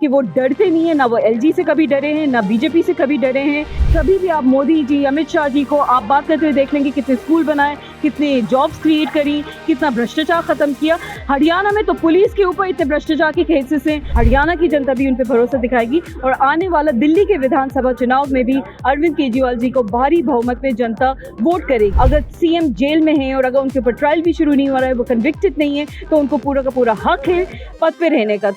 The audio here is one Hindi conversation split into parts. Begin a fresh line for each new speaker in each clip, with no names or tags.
कि वो डरते नहीं है, ना वो एलजी से कभी डरे हैं, ना बीजेपी से कभी डरे हैं। कभी भी आप मोदी जी, अमित शाह जी को आप बात करते हुए देख लेंगे कितने स्कूल बनाए, कितने जॉब्स क्रिएट करी, कितना भ्रष्टाचार खत्म किया। हरियाणा में तो पुलिस के ऊपर इतने भ्रष्टाचार के केसेस हैं, हरियाणा की जनता भी उन पर भरोसा दिखाएगी और आने वाला दिल्ली के विधानसभा चुनाव में भी अरविंद केजरीवाल जी को भारी बहुमत में जनता वोट करेगी। अगर सीएम जेल में है और अगर उनके ऊपर ट्रायल भी शुरू नहीं हो रहा है, वो कन्विक्टेड नहीं है, तो उनको पूरा का पूरा हक है पद पे रहने का।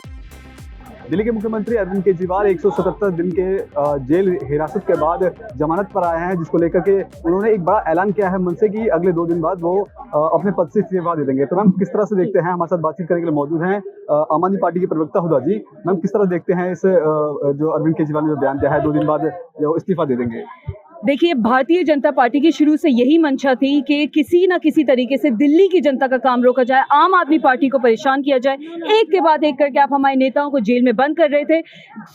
दिल्ली के मुख्यमंत्री अरविंद केजरीवाल 177 दिन के जेल हिरासत के बाद जमानत पर आए हैं, जिसको लेकर के उन्होंने एक बड़ा ऐलान किया है मन से कि अगले 2 दिन बाद वो अपने पद से इस्तीफा दे देंगे। तो मैम किस तरह से देखते हैं, हमारे साथ बातचीत करने के लिए मौजूद हैं आम आदमी पार्टी के प्रवक्ता हुदा जी। मैम किस तरह देखते हैं इस जो अरविंद केजरीवाल ने जो बयान दिया है 2 दिन बाद जो इस्तीफा दे देंगे?
देखिए, भारतीय जनता पार्टी की शुरू से यही मंशा थी कि किसी ना किसी तरीके से दिल्ली की जनता का काम रोका जाए, आम आदमी पार्टी को परेशान किया जाए। एक के बाद एक करके आप हमारे नेताओं को जेल में बंद कर रहे थे।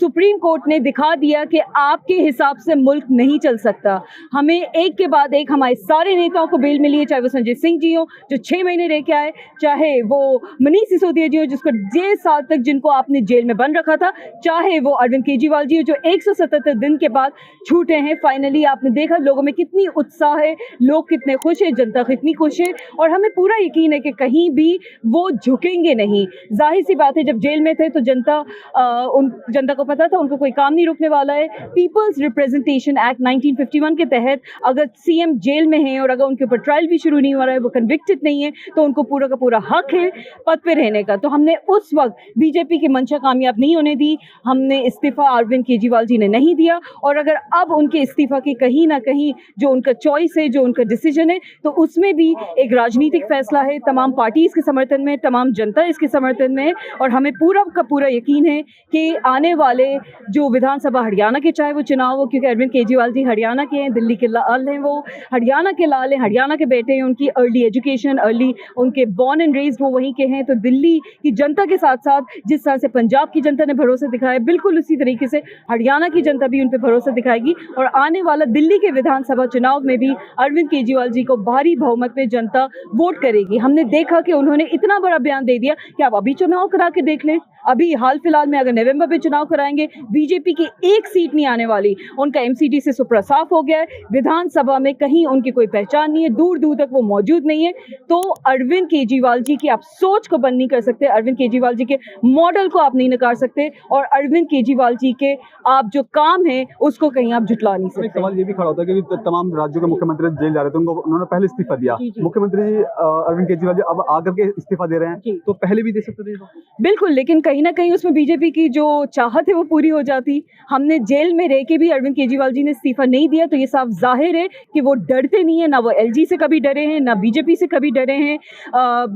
सुप्रीम कोर्ट ने दिखा दिया कि आपके हिसाब से मुल्क नहीं चल सकता। हमें एक के बाद एक हमारे सारे नेताओं को बेल मिली है, चाहे वो संजय सिंह जी हो जो 6 महीने रह के आए, चाहे वो मनीष सिसोदिया जी हो जिसको 1.5 साल तक जिनको आपने जेल में बंद रखा था, चाहे वो अरविंद केजरीवाल जी हो जो 177 दिन के बाद छूटे हैं। फाइनली आपने देखा लोगों में कितनी उत्साह है, लोग कितने खुश हैं, जनता कितनी खुश है और हमें पूरा यकीन है कि कहीं भी वो झुकेंगे नहीं। जाहिर सी बात है, जब जेल में थे तो जनता को पता था उनको कोई काम नहीं रुकने वाला है। पीपल्स रिप्रेजेंटेशन एक्ट 1951 के तहत अगर सीएम जेल में है और अगर उनके ऊपर ट्रायल भी शुरू नहीं हो रहा है, वो कन्विक्टेड नहीं है, तो उनको पूरा का पूरा हक है पद पे रहने का। तो हमने उस वक्त बीजेपी की मंशा कामयाब नहीं होने दी, हमने इस्तीफा अरविंद केजरीवाल जी ने नहीं दिया। और अगर अब उनके इस्तीफा की कहीं ना कहीं जो उनका चॉइस है, जो उनका डिसीजन है, तो उसमें भी एक राजनीतिक फैसला है, तमाम पार्टी इसके समर्थन में, तमाम जनता इसके समर्थन में। और हमें पूरा का पूरा यकीन है कि आने वाले जो विधानसभा हरियाणा के चाहे वो चुनाव हो, क्योंकि अरविंद केजरीवाल जी हरियाणा के हैं, दिल्ली के लाल हैं, वो हरियाणा के लाल हैं, हरियाणा के बेटे हैं, उनकी अर्ली एजुकेशन, अर्ली उनके बॉर्न एंड रेज्ड वो वहीं के हैं। तो दिल्ली की जनता के साथ साथ जिस तरह से पंजाब की जनता ने भरोसा दिखाया, बिल्कुल उसी तरीके से हरियाणा की जनता भी उन पर भरोसा दिखाएगी और आने वाला दिल्ली के विधानसभा चुनाव में भी अरविंद केजरीवाल जी को भारी बहुमत में जनता वोट करेगी। हमने देखा कि उन्होंने इतना बड़ा बयान दे दिया कि आप अभी चुनाव करा के देख लें। अभी हाल फिलहाल में अगर नवंबर में चुनाव कराएंगे, बीजेपी की एक सीट नहीं आने वाली। उनका एमसीडी से सुपड़ा साफ हो गया है, विधानसभा में कहीं उनकी कोई पहचान नहीं है, दूर दूर तक वो मौजूद नहीं है। तो अरविंद केजरीवाल जी की आप सोच को बंद नहीं कर सकते, अरविंद केजरीवाल जी के मॉडल को आप नहीं नकार सकते और अरविंद केजरीवाल जी के आप जो काम है उसको कहीं आप जुटला नहीं सकते।
सवाल ये भी खड़ा होता है कि तमाम राज्यों के मुख्यमंत्री जेल जा रहे थे, उन्होंने पहले इस्तीफा दिया। मुख्यमंत्री अरविंद केजरीवाल जी अब आकर के इस्तीफा दे रहे हैं, तो पहले भी दे सकते थे।
बिल्कुल, लेकिन कहीं ना कहीं उसमें बीजेपी की जो चाहत है वो पूरी हो जाती। हमने जेल में रह के भी अरविंद केजरीवाल जी ने इस्तीफा नहीं दिया, तो ये साफ जाहिर है कि वो डरते नहीं है, ना वो एलजी से कभी डरे हैं, ना बीजेपी से कभी डरे हैं।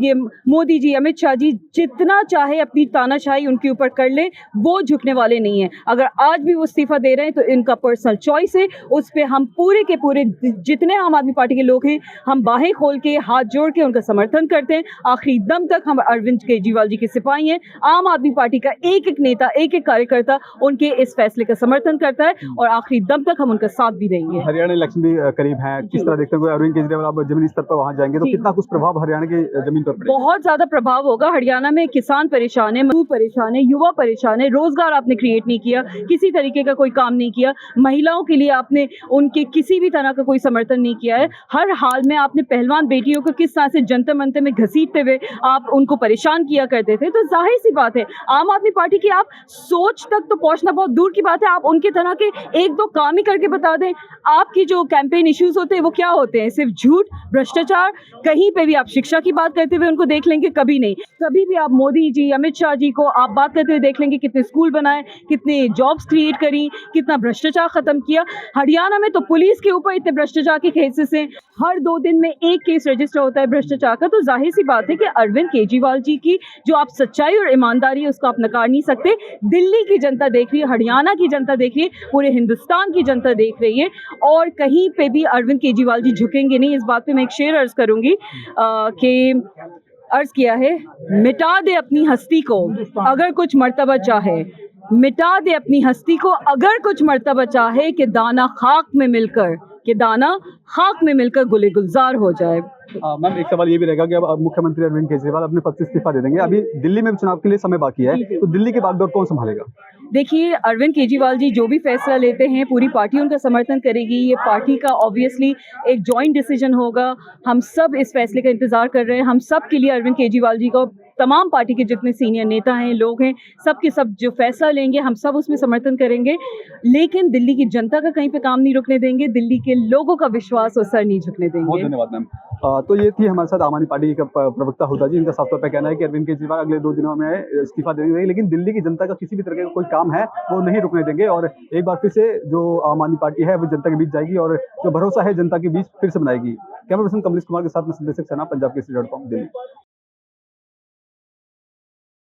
ये मोदी जी, अमित शाह जी जितना चाहे अपनी तानाशाही उनके ऊपर कर ले, वो झुकने वाले नहीं है। अगर आज भी वो इस्तीफा दे रहे हैं तो इनका पर्सनल चॉइस है, उस पर हम पूरे के पूरे जितने आम आदमी पार्टी के लोग हैं, हम बाहें खोल के हाथ जोड़ के उनका समर्थन करते हैं। आखिरी दम तक हम अरविंद केजरीवाल जी के सिपाही हैं। आम आदमी पार्टी का एक एक नेता, एक एक कार्यकर्ता उनके इस फैसले का समर्थन करता है और आखिरी दम तक हम उनका साथ भी देंगे।
हरियाणा इलेक्शन भी करीब है, किस तरह देखते हैं अरविंद केजरीवाल आप जमीनी स्तर पर वहां जाएंगे तो कितना कुछ प्रभाव हरियाणा की जमीन पर पड़ेगा?
बहुत ज्यादा प्रभाव होगा। हरियाणा में किसान परेशान है, मजदूर परेशान है, युवा परेशान है, रोजगार आपने क्रिएट नहीं किया, किसी तरीके का कोई काम नहीं किया, महिलाओं के लिए आपने उनके किसी भी तरह का कोई समर्थन नहीं किया है। हर हाल में आपने पहलवान बेटियों को किस तरह से जंतर मंतर में घसीटते हुए आप उनको परेशान किया करते थे। तो जाहिर सी बात है, आम आदमी पार्टी की आप सोच तक तो पहुंचना बहुत दूर की बात है, आप उनके तरह के 1-2 काम ही करके बता दें। आपकी जो कैंपेन इश्यूज होते हैं वो क्या होते हैं? सिर्फ झूठ, भ्रष्टाचार। कहीं पे भी आप शिक्षा की बात करते हुए उनको देख लेंगे, कभी नहीं। कभी भी आप मोदी जी, अमित शाह जी को आप बात करते हुए देख लेंगे कितने स्कूल बनाए, कितने जॉब्स क्रिएट करी, कितना भ्रष्टाचार खत्म किया। हरियाणा में तो पुलिस के ऊपर इतने भ्रष्टाचार के केसेस हैं, हर 2 दिन में एक केस रजिस्टर होता है भ्रष्टाचार का। तो जाहिर सी बात है कि अरविंद केजरीवाल जी की जो आप सच्चाई और ईमानदारी है उसको आप नकार नहीं सकते। दिल्ली की जनता देख रही है, हरियाणा की जनता देख रही है, पूरे हिंदुस्तान की जनता देख रही है और कहीं पे भी अरविंद केजरीवाल जी झुकेंगे नहीं। इस बात पे मैं एक शेर अर्ज करूंगी कि अर्ज किया है, मिटा दे अपनी हस्ती को अगर कुछ मर्तबा चाहे, मिटा दे अपनी हस्ती को अगर कुछ मर्तबा चाहे, कि दाना खाक में मिलकर गुले गुलजार हो जाए।
मैम एक सवाल ये भी रहेगा कि अब मुख्यमंत्री अरविंद केजरीवाल अपने पद से इस्तीफा दे देंगे, अभी दिल्ली में चुनाव के लिए समय बाकी है, तो दिल्ली के बागडोर कौन संभालेगा?
देखिए, अरविंद केजरीवाल जी जो भी फैसला लेते हैं, पूरी पार्टी उनका समर्थन करेगी। ये पार्टी का ऑब्वियसली एक जॉइंट डिसीजन होगा। हम सब इस फैसले का इंतज़ार कर रहे हैं। हम सब के लिए अरविंद केजरीवाल जी को, तमाम पार्टी के जितने सीनियर नेता हैं, लोग हैं, सब के सब जो फैसला लेंगे, हम सब उसमें समर्थन करेंगे। लेकिन दिल्ली की जनता का कहीं पे काम नहीं रुकने देंगे, दिल्ली के लोगों का विश्वास और सर नहीं झुकने
बहुत
देंगे।
धन्यवाद मैम। तो ये थी हमारे साथ आम आदमी पार्टी का प्रवक्ता हुदा जी, इनका साफ तौर पे कहना है कि अरविंद केजरीवाल अगले 2 दिनों में इस्तीफा दे देंगे, लेकिन दिल्ली की जनता का किसी भी तरह का कोई काम है वो नहीं रुकने देंगे। और एक बार फिर से जो आम आदमी पार्टी है वो जनता के बीच जाएगी और जो भरोसा है जनता के बीच फिर से बनाएगी। कैमरा पर्सन कमलेश कुमार के साथ मैं संदेशक सना, पंजाब केसरी.com, दिल्ली।